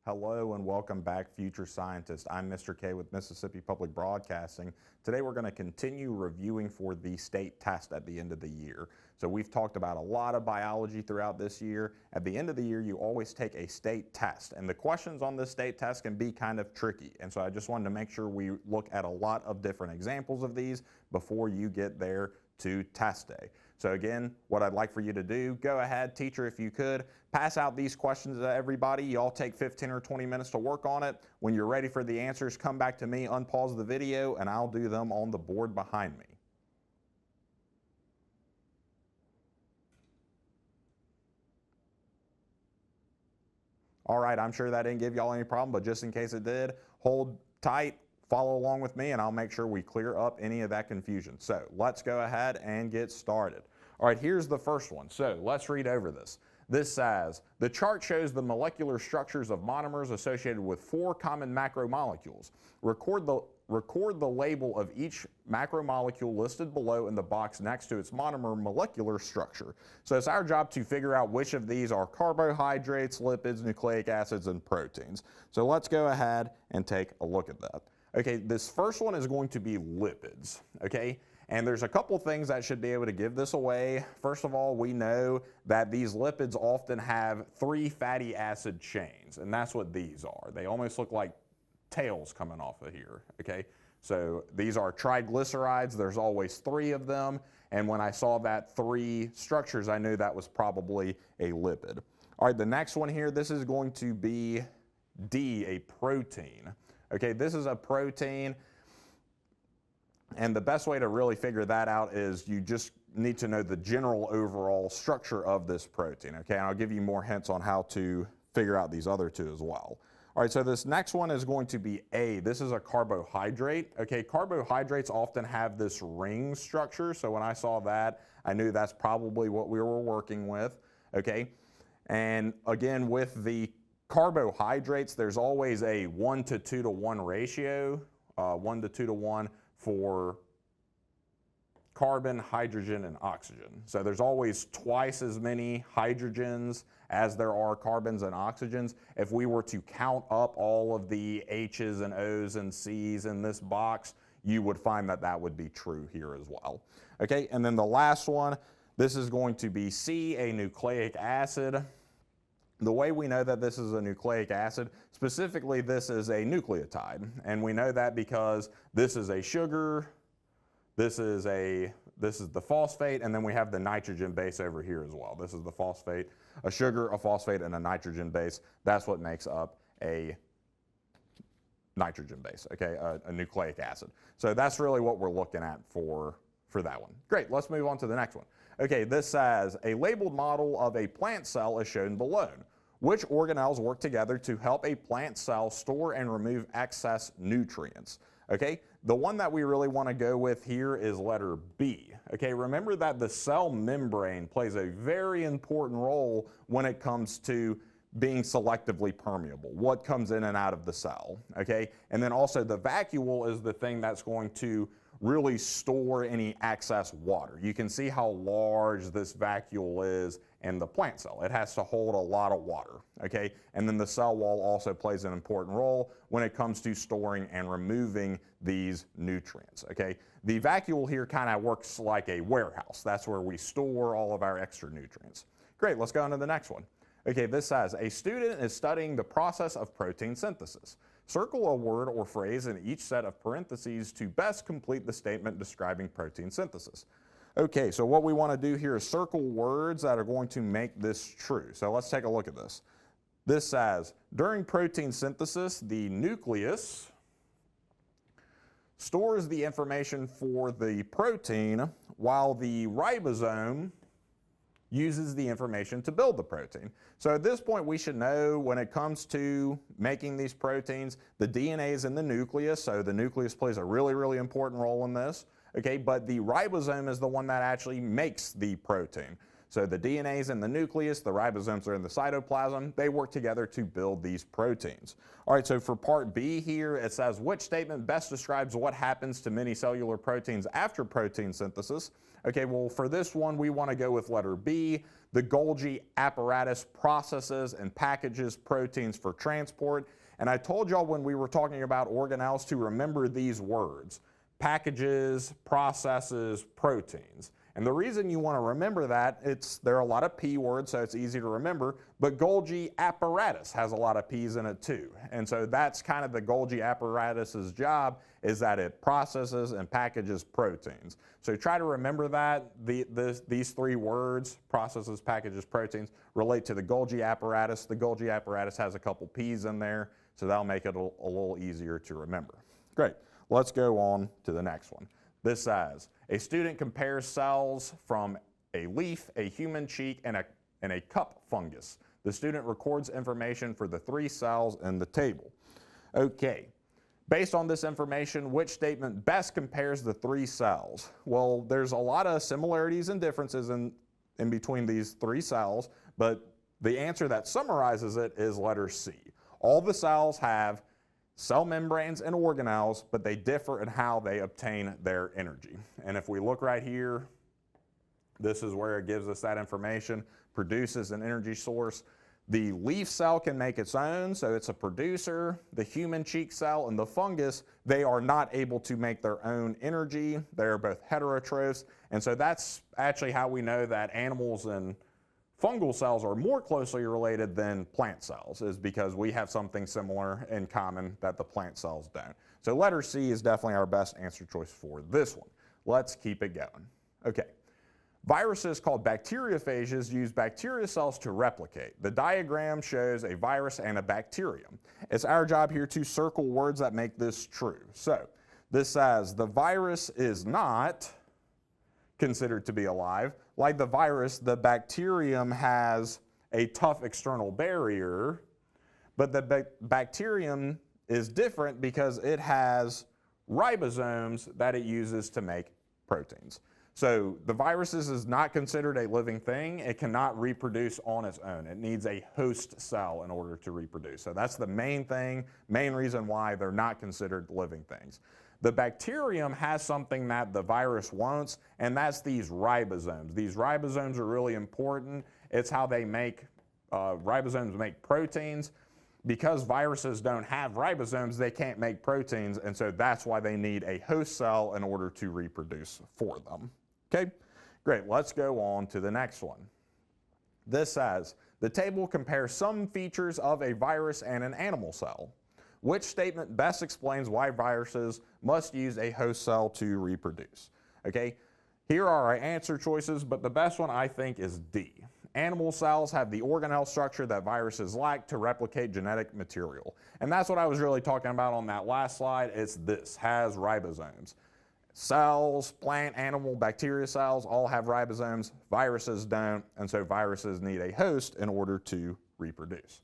Hello and welcome back, future scientists. I'm Mr. K with Mississippi Public Broadcasting. Today we're going to continue reviewing for the state test at the end of the year. So we've talked about a lot of biology throughout this year. At the end of the year, you always take a state test, and the questions on this state test can be kind of tricky. And so I just wanted to make sure we look at a lot of different examples of these before you get there to test day. So again, what I'd like for you to do, go ahead, teacher, if you could, pass out these questions to everybody. You all take 15 or 20 minutes to work on it. When you're ready for the answers, come back to me, unpause the video, and I'll do them on the board behind me. All right, I'm sure that didn't give y'all any problem, but just in case it did, hold tight, follow along with me, and I'll make sure we clear up any of that confusion. So let's go ahead and get started. All right, here's the first one. So let's read over this. This says, the chart shows the molecular structures of monomers associated with 4 common macromolecules. Record the label of each macromolecule listed below in the box next to its monomer molecular structure. So it's our job to figure out which of these are carbohydrates, lipids, nucleic acids, and proteins. So let's go ahead and take a look at that. Okay, this first one is going to be lipids, okay? And there's a couple things that should be able to give this away. First of all, we know that these lipids often have 3 fatty acid chains, and that's what these are. They almost look like tails coming off of here, okay? So these are triglycerides. There's always 3 of them, and when I saw that 3 structures, I knew that was probably a lipid. All right, the next one here, this is going to be D, a protein. Okay, this is a protein. And the best way to really figure that out is you just need to know the general overall structure of this protein, okay? And I'll give you more hints on how to figure out these other 2 as well. All right, so this next one is going to be A. This is a carbohydrate, okay? Carbohydrates often have this ring structure, so when I saw that, I knew that's probably what we were working with, okay? And again, with the carbohydrates, there's always a 1 to 2 to 1 ratio, 1 to 2 to 1 for carbon, hydrogen, and oxygen. So there's always twice as many hydrogens as there are carbons and oxygens. If we were to count up all of the H's and O's and C's in this box, you would find that that would be true here as well. Okay, and then the last one, this is going to be C, a nucleic acid. The way we know that this is a nucleic acid, specifically this is a nucleotide, and we know that because this is a sugar, this is the phosphate, and then we have the nitrogen base over here as well. This is the phosphate, a sugar, a phosphate, and a nitrogen base. That's what makes up a nitrogen base, okay, a nucleic acid. So that's really what we're looking at for that one. Great, let's move on to the next one. Okay, this says, a labeled model of a plant cell is shown below. Which organelles work together to help a plant cell store and remove excess nutrients? Okay, the one that we really want to go with here is letter B. Okay, remember that the cell membrane plays a very important role when it comes to being selectively permeable, what comes in and out of the cell, okay? And then also the vacuole is the thing that's going to really store any excess water. You can see how large this vacuole is in the plant cell. It has to hold a lot of water, okay? And then the cell wall also plays an important role when it comes to storing and removing these nutrients, okay? The vacuole here kind of works like a warehouse. That's where we store all of our extra nutrients. Great, let's go on to the next one. Okay, this says, a student is studying the process of protein synthesis. Circle a word or phrase in each set of parentheses to best complete the statement describing protein synthesis. Okay, so what we want to do here is circle words that are going to make this true. So let's take a look at this. This says, during protein synthesis, the nucleus stores the information for the protein while the ribosome uses the information to build the protein. So at this point we should know when it comes to making these proteins, the DNA is in the nucleus, so the nucleus plays a really, really important role in this, okay, but the ribosome is the one that actually makes the protein. So the DNA is in the nucleus, the ribosomes are in the cytoplasm. They work together to build these proteins. All right, so for part B here, it says, which statement best describes what happens to many cellular proteins after protein synthesis? Okay, well, for this one, we want to go with letter B. The Golgi apparatus processes and packages proteins for transport. And I told y'all when we were talking about organelles to remember these words: packages, processes, proteins. And the reason you want to remember that, there are a lot of P words, so it's easy to remember, but Golgi apparatus has a lot of P's in it too. And so that's kind of the Golgi apparatus's job, is that it processes and packages proteins. So try to remember that. These three words, processes, packages, proteins, relate to the Golgi apparatus. The Golgi apparatus has a couple P's in there, so that'll make it a little easier to remember. Great. Let's go on to the next one. This says, a student compares cells from a leaf, a human cheek, and a cup fungus. The student records information for the 3 cells in the table. Okay, based on this information, which statement best compares the 3 cells? Well, there's a lot of similarities and differences in between these 3 cells, but the answer that summarizes it is letter C. All the cells have cell membranes and organelles, but they differ in how they obtain their energy. And if we look right here, this is where it gives us that information, produces an energy source. The leaf cell can make its own, so it's a producer. The human cheek cell and the fungus, they are not able to make their own energy. They're both heterotrophs, and so that's actually how we know that animals and fungal cells are more closely related than plant cells, is because we have something similar in common that the plant cells don't. So letter C is definitely our best answer choice for this one. Let's keep it going. Okay. Viruses called bacteriophages use bacteria cells to replicate. The diagram shows a virus and a bacterium. It's our job here to circle words that make this true. So this says the virus is not considered to be alive. Like the virus, the bacterium has a tough external barrier, but the bacterium is different because it has ribosomes that it uses to make proteins. So the virus is not considered a living thing. It cannot reproduce on its own. It needs a host cell in order to reproduce. So that's the main thing, main reason why they're not considered living things. The bacterium has something that the virus wants, and that's these ribosomes. These ribosomes are really important. It's how they make, ribosomes make proteins. Because viruses don't have ribosomes, they can't make proteins, and so that's why they need a host cell in order to reproduce for them. Okay, great. Let's go on to the next one. This says, the table compares some features of a virus and an animal cell. Which statement best explains why viruses must use a host cell to reproduce? Okay, here are our answer choices, but the best one I think is D. Animal cells have the organelle structure that viruses lack to replicate genetic material. And that's what I was really talking about on that last slide. It's this, has ribosomes. Cells, plant, animal, bacteria cells all have ribosomes. Viruses don't, and so viruses need a host in order to reproduce.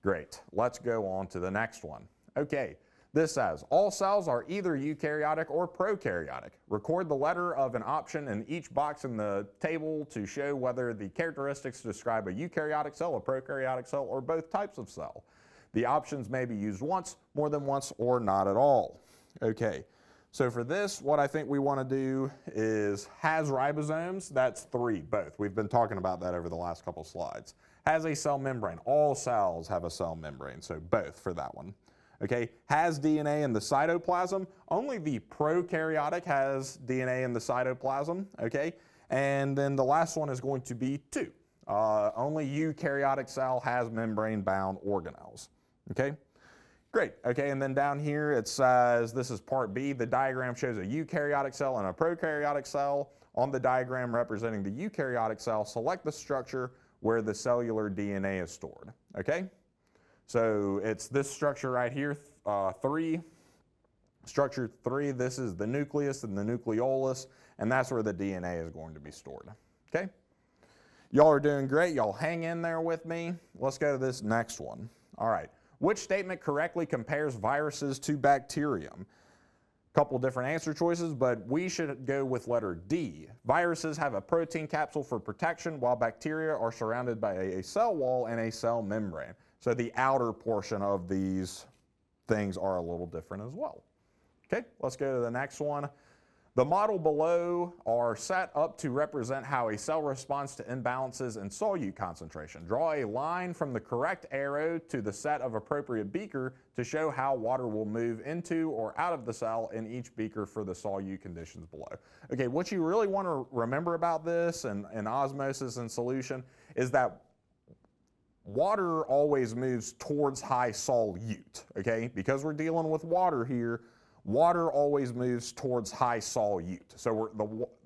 Great, let's go on to the next one. Okay, this says, all cells are either eukaryotic or prokaryotic. Record the letter of an option in each box in the table to show whether the characteristics describe a eukaryotic cell, a prokaryotic cell, or both types of cell. The options may be used once, more than once, or not at all. Okay, so for this, what I think we want to do is has ribosomes, that's 3, both. We've been talking about that over the last couple slides. Has a cell membrane, all cells have a cell membrane, so both for that one. Okay, has DNA in the cytoplasm, only the prokaryotic has DNA in the cytoplasm, okay? And then the last one is going to be 2. Only eukaryotic cell has membrane-bound organelles, okay? Great, okay, and then down here it says, this is part B, the diagram shows a eukaryotic cell and a prokaryotic cell. On the diagram representing the eukaryotic cell, select the structure where the cellular DNA is stored, okay? So it's this structure right here, 3. Structure 3, this is the nucleus and the nucleolus, and that's where the DNA is going to be stored, okay? Y'all are doing great. Y'all hang in there with me. Let's go to this next one. All right. Which statement correctly compares viruses to bacterium? Couple different answer choices, but we should go with letter D. Viruses have a protein capsule for protection, while bacteria are surrounded by a cell wall and a cell membrane. So the outer portion of these things are a little different as well. Okay, let's go to the next one. The model below are set up to represent how a cell responds to imbalances in solute concentration. Draw a line from the correct arrow to the set of appropriate beaker to show how water will move into or out of the cell in each beaker for the solute conditions below. Okay, what you really want to remember about this and osmosis and solution is that water always moves towards high solute, okay? Because we're dealing with water here, water always moves towards high solute. So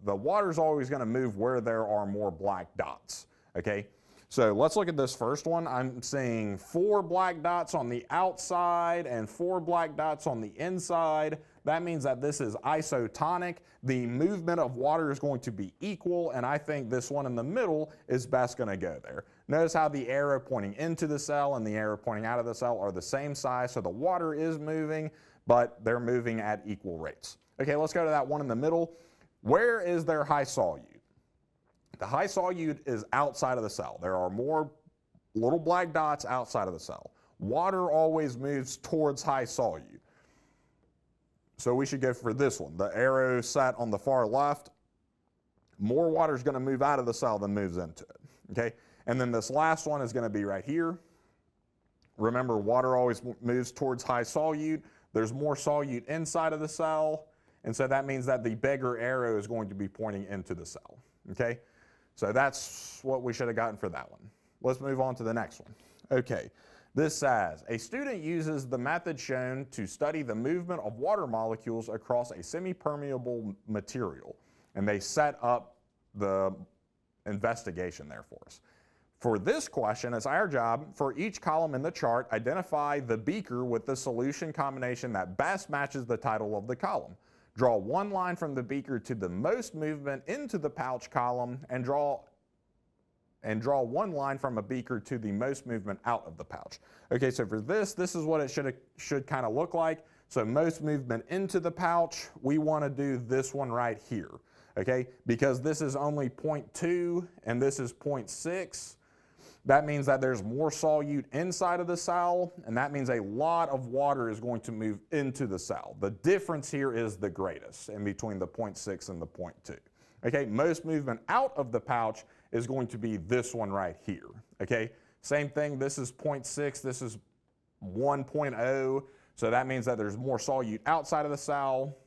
the water's always going to move where there are more black dots, okay? So let's look at this first one. I'm seeing 4 black dots on the outside and 4 black dots on the inside. That means that this is isotonic. The movement of water is going to be equal, and I think this one in the middle is best going to go there. Notice how the arrow pointing into the cell and the arrow pointing out of the cell are the same size, so the water is moving, but they're moving at equal rates. Okay, let's go to that one in the middle. Where is their high solute? The high solute is outside of the cell. There are more little black dots outside of the cell. Water always moves towards high solute. So we should go for this one. The arrow set on the far left, more water is going to move out of the cell than moves into it. Okay, and then this last one is going to be right here. Remember, water always moves towards high solute. There's more solute inside of the cell, and so that means that the bigger arrow is going to be pointing into the cell. Okay, so that's what we should have gotten for that one. Let's move on to the next one. Okay, this says, a student uses the method shown to study the movement of water molecules across a semi-permeable material, and they set up the investigation there for us. For this question, it's our job, for each column in the chart, identify the beaker with the solution combination that best matches the title of the column. Draw one line from the beaker to the most movement into the pouch column, and draw one line from a beaker to the most movement out of the pouch. Okay, so for this is what it should kind of look like. So most movement into the pouch, we want to do this one right here. Okay, because this is only 0.2 and this is 0.6. That means that there's more solute inside of the cell, and that means a lot of water is going to move into the cell. The difference here is the greatest in between the 0.6 and the 0.2. Okay, most movement out of the pouch is going to be this one right here. Okay, same thing, this is 0.6, this is 1.0, so that means that there's more solute outside of the cell,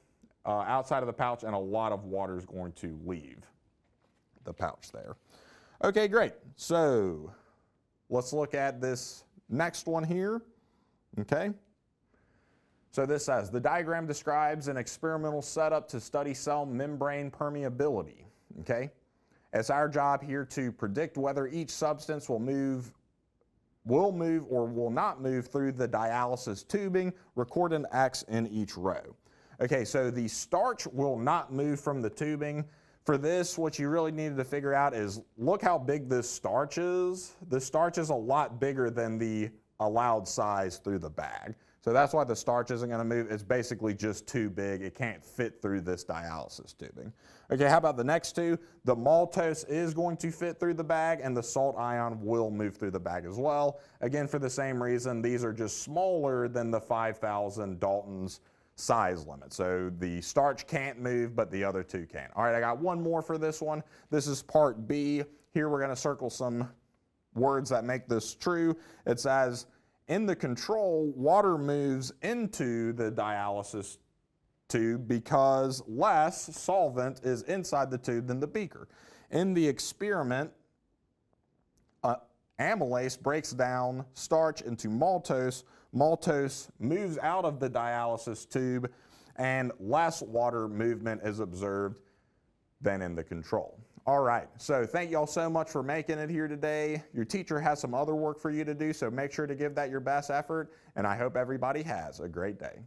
outside of the pouch, and a lot of water is going to leave the pouch there. Okay, great. So let's look at this next one here. Okay. So this says, the diagram describes an experimental setup to study cell membrane permeability. Okay. It's our job here to predict whether each substance will move or will not move through the dialysis tubing, record an X in each row. Okay, so the starch will not move from the tubing. For this, what you really needed to figure out is, look how big this starch is. The starch is a lot bigger than the allowed size through the bag. So that's why the starch isn't going to move. It's basically just too big. It can't fit through this dialysis tubing. Okay, how about the next two? The maltose is going to fit through the bag, and the salt ion will move through the bag as well. Again, for the same reason, these are just smaller than the 5,000 Dalton's size limit. So the starch can't move, but the other two can. All right, I got one more for this one. This is part B. Here we're going to circle some words that make this true. It says, in the control, water moves into the dialysis tube because less solvent is inside the tube than the beaker. In the experiment, amylase breaks down starch into maltose. Maltose moves out of the dialysis tube, and less water movement is observed than in the control. All right, so thank y'all so much for making it here today. Your teacher has some other work for you to do, so make sure to give that your best effort, and I hope everybody has a great day.